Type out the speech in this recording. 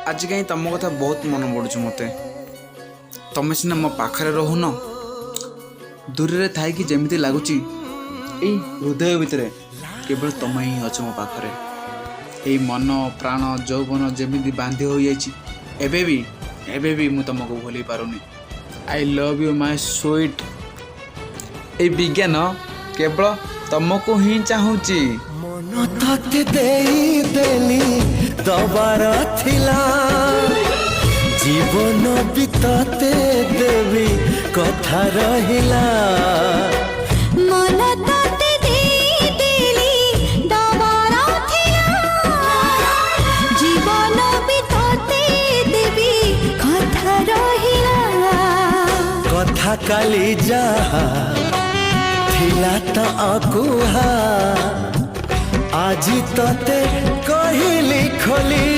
आज कहीं तुम कथा बहुत मन पड़ुछ मते। तमें सीना मो पाखरे रहुन, दूर रे थाई कि जेमिति लागुची एई हृदय भितर केवल तुम ही अछ मो पाखरे। एई मन प्राण यौवन जेमिति बांधी हो जाइछि एबे भी मु तुमको भूली पारुनी। I love you my sweet. ए विज्ञान केवल तुमको ही चाहूची। मन तते देई देली दबार थिला जीवन बितते देवी कथा रहिला। मन तते देई देली दबार थिला जीवन बितते देवी कथा रहिला। कथा काली जहा थिला त अकुहा आज तते कहिली खोली